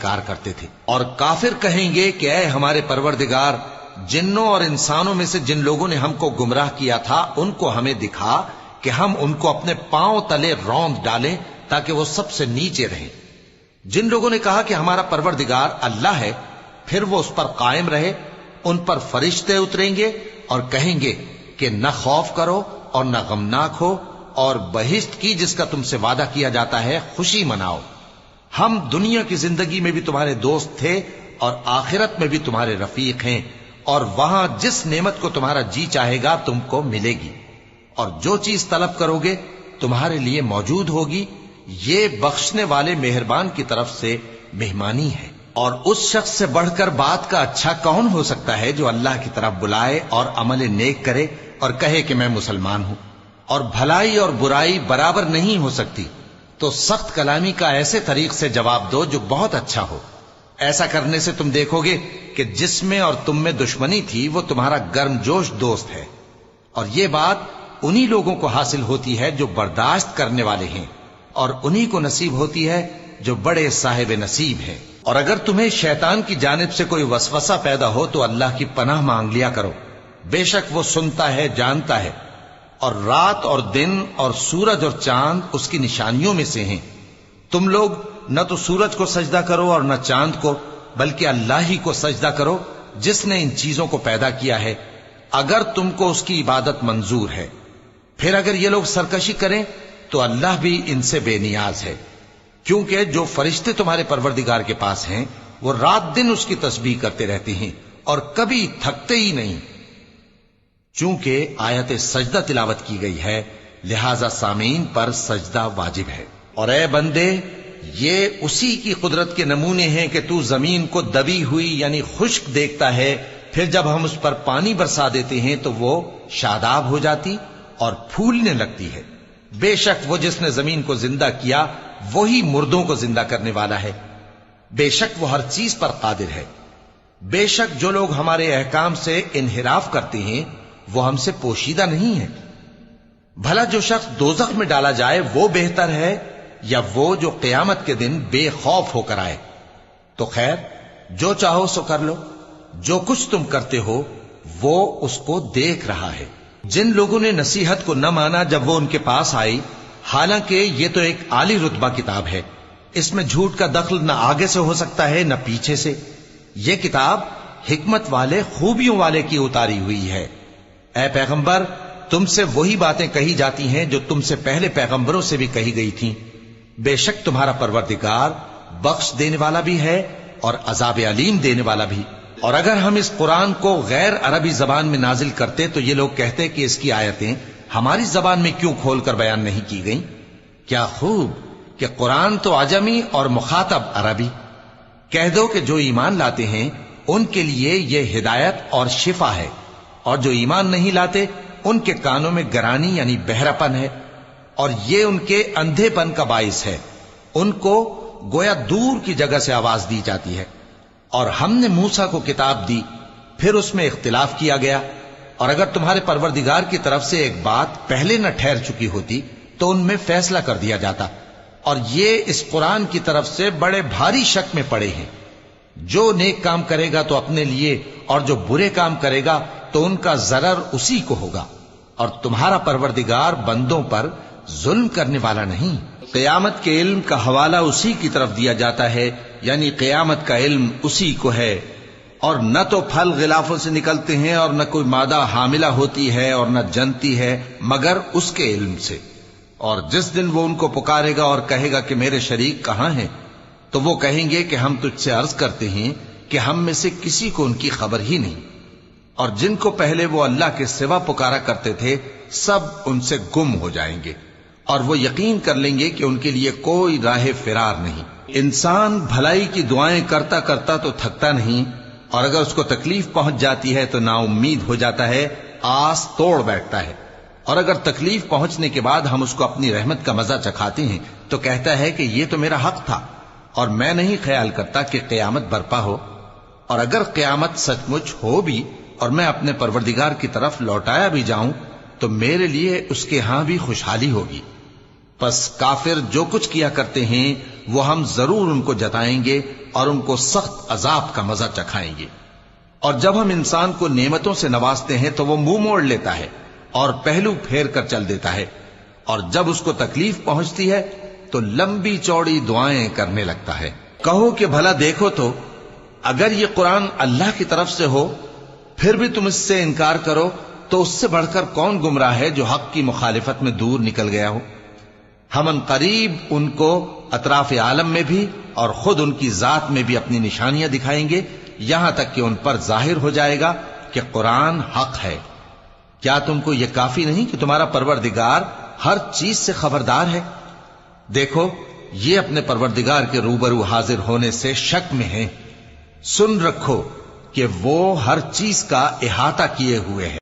انکار کرتے تھے۔ اور کافر کہیں گے کہ اے ہمارے پروردگار، جنوں اور انسانوں میں سے جن لوگوں نے ہم کو گمراہ کیا تھا ان کو ہمیں دکھا کہ ہم ان کو اپنے پاؤں تلے روند ڈالیں تاکہ وہ سب سے نیچے رہیں۔ جن لوگوں نے کہا کہ ہمارا پروردگار اللہ ہے، پھر وہ اس پر قائم رہے، ان پر فرشتے اتریں گے اور کہیں گے کہ نہ خوف کرو اور نہ غمناک ہو، اور بہشت کی جس کا تم سے وعدہ کیا جاتا ہے خوشی مناؤ۔ ہم دنیا کی زندگی میں بھی تمہارے دوست تھے اور آخرت میں بھی تمہارے رفیق ہیں، اور وہاں جس نعمت کو تمہارا جی چاہے گا تم کو ملے گی، اور جو چیز طلب کرو گے تمہارے لیے موجود ہوگی۔ یہ بخشنے والے مہربان کی طرف سے مہمانی ہے۔ اور اس شخص سے بڑھ کر بات کا اچھا کون ہو سکتا ہے جو اللہ کی طرف بلائے اور عمل نیک کرے اور کہے کہ میں مسلمان ہوں۔ اور بھلائی اور برائی برابر نہیں ہو سکتی، تو سخت کلامی کا ایسے طریق سے جواب دو جو بہت اچھا ہو۔ ایسا کرنے سے تم دیکھو گے کہ جس میں اور تم میں دشمنی تھی وہ تمہارا گرم جوش دوست ہے، اور یہ بات انہی لوگوں کو حاصل ہوتی ہے جو برداشت کرنے والے ہیں، اور انہی کو نصیب ہوتی ہے جو بڑے صاحب نصیب ہیں۔ اور اگر تمہیں شیطان کی جانب سے کوئی وسوسہ پیدا ہو تو اللہ کی پناہ مانگ لیا کرو، بے شک وہ سنتا ہے، جانتا ہے۔ اور رات اور دن اور سورج اور چاند اس کی نشانیوں میں سے ہیں۔ تم لوگ نہ تو سورج کو سجدہ کرو اور نہ چاند کو، بلکہ اللہ ہی کو سجدہ کرو جس نے ان چیزوں کو پیدا کیا ہے، اگر تم کو اس کی عبادت منظور ہے۔ پھر اگر یہ لوگ سرکشی کریں تو اللہ بھی ان سے بے نیاز ہے، کیونکہ جو فرشتے تمہارے پروردگار کے پاس ہیں وہ رات دن اس کی تسبیح کرتے رہتے ہیں اور کبھی تھکتے ہی نہیں۔ چونکہ آیت سجدہ تلاوت کی گئی ہے لہذا سامعین پر سجدہ واجب ہے۔ اور اے بندے، یہ اسی کی قدرت کے نمونے ہیں کہ تو زمین کو دبی ہوئی یعنی خشک دیکھتا ہے، پھر جب ہم اس پر پانی برسا دیتے ہیں تو وہ شاداب ہو جاتی اور پھولنے لگتی ہے۔ بے شک وہ جس نے زمین کو زندہ کیا وہی مردوں کو زندہ کرنے والا ہے، بے شک وہ ہر چیز پر قادر ہے۔ بے شک جو لوگ ہمارے احکام سے انحراف کرتے ہیں وہ ہم سے پوشیدہ نہیں ہے۔ بھلا جو شخص دوزخ میں ڈالا جائے وہ بہتر ہے یا وہ جو قیامت کے دن بے خوف ہو کر آئے؟ تو خیر، جو چاہو سو کر لو، جو کچھ تم کرتے ہو وہ اس کو دیکھ رہا ہے۔ جن لوگوں نے نصیحت کو نہ مانا جب وہ ان کے پاس آئی، حالانکہ یہ تو ایک عالی رتبہ کتاب ہے، اس میں جھوٹ کا دخل نہ آگے سے ہو سکتا ہے نہ پیچھے سے۔ یہ کتاب حکمت والے، خوبیوں والے کی اتاری ہوئی ہے۔ اے پیغمبر، تم سے وہی باتیں کہی جاتی ہیں جو تم سے پہلے پیغمبروں سے بھی کہی گئی تھیں۔ بے شک تمہارا پروردگار بخش دینے والا بھی ہے اور عذاب علیم دینے والا بھی۔ اور اگر ہم اس قرآن کو غیر عربی زبان میں نازل کرتے تو یہ لوگ کہتے کہ اس کی آیتیں ہماری زبان میں کیوں کھول کر بیان نہیں کی گئیں؟ کیا خوب کہ قرآن تو عجمی اور مخاطب عربی۔ کہہ دو کہ جو ایمان لاتے ہیں ان کے لیے یہ ہدایت اور شفا ہے، اور جو ایمان نہیں لاتے ان کے کانوں میں گرانی یعنی بہراپن ہے، اور یہ ان کے اندھے پن کا باعث ہے۔ ان کو گویا دور کی جگہ سے آواز دی جاتی ہے۔ اور ہم نے موسیٰ کو کتاب دی، پھر اس میں اختلاف کیا گیا، اور اگر تمہارے پروردگار کی طرف سے ایک بات پہلے نہ ٹھہر چکی ہوتی تو ان میں فیصلہ کر دیا جاتا۔ اور یہ اس قرآن کی طرف سے بڑے بھاری شک میں پڑے ہیں۔ جو نیک کام کرے گا تو اپنے لیے، اور جو برے کام کرے گا تو ان کا ضرر اسی کو ہوگا، اور تمہارا پروردگار بندوں پر ظلم کرنے والا نہیں۔ قیامت کے علم کا حوالہ اسی کی طرف دیا جاتا ہے، یعنی قیامت کا علم اسی کو ہے۔ اور نہ تو پھل غلافوں سے نکلتے ہیں اور نہ کوئی مادہ حاملہ ہوتی ہے اور نہ جنتی ہے مگر اس کے علم سے۔ اور جس دن وہ ان کو پکارے گا اور کہے گا کہ میرے شریک کہاں ہیں، تو وہ کہیں گے کہ ہم تجھ سے عرض کرتے ہیں کہ ہم میں سے کسی کو ان کی خبر ہی نہیں، اور جن کو پہلے وہ اللہ کے سوا پکارا کرتے تھے سب ان سے گم ہو جائیں گے، اور وہ یقین کر لیں گے کہ ان کے لیے کوئی راہ فرار نہیں۔ انسان بھلائی کی دعائیں کرتا کرتا تو تھکتا نہیں، اور اگر اس کو تکلیف پہنچ جاتی ہے تو نا امید ہو جاتا ہے، آس توڑ بیٹھتا ہے۔ اور اگر تکلیف پہنچنے کے بعد ہم اس کو اپنی رحمت کا مزہ چکھاتے ہیں تو کہتا ہے کہ یہ تو میرا حق تھا، اور میں نہیں خیال کرتا کہ قیامت برپا ہو۔ اور اگر قیامت سچ مچ ہو بھی اور میں اپنے پروردگار کی طرف لوٹایا بھی جاؤں تو میرے لیے اس کے ہاں بھی خوشحالی ہوگی۔ پس کافر جو کچھ کیا کرتے ہیں وہ ہم ضرور ان کو جتائیں گے اور ان کو سخت عذاب کا مزہ چکھائیں گے۔ اور جب ہم انسان کو نعمتوں سے نوازتے ہیں تو وہ منہ موڑ لیتا ہے اور پہلو پھیر کر چل دیتا ہے، اور جب اس کو تکلیف پہنچتی ہے تو لمبی چوڑی دعائیں کرنے لگتا ہے۔ کہو کہ بھلا دیکھو تو اگر یہ قرآن اللہ کی طرف سے ہو پھر بھی تم اس سے انکار کرو تو اس سے بڑھ کر کون گمراہ ہے جو حق کی مخالفت میں دور نکل گیا ہو۔ ہم ان قریب ان کو اطراف عالم میں بھی اور خود ان کی ذات میں بھی اپنی نشانیاں دکھائیں گے، یہاں تک کہ ان پر ظاہر ہو جائے گا کہ قرآن حق ہے۔ کیا تم کو یہ کافی نہیں کہ تمہارا پروردگار ہر چیز سے خبردار ہے؟ دیکھو یہ اپنے پروردگار کے روبرو حاضر ہونے سے شک میں ہیں۔ سن رکھو کہ وہ ہر چیز کا احاطہ کیے ہوئے ہے۔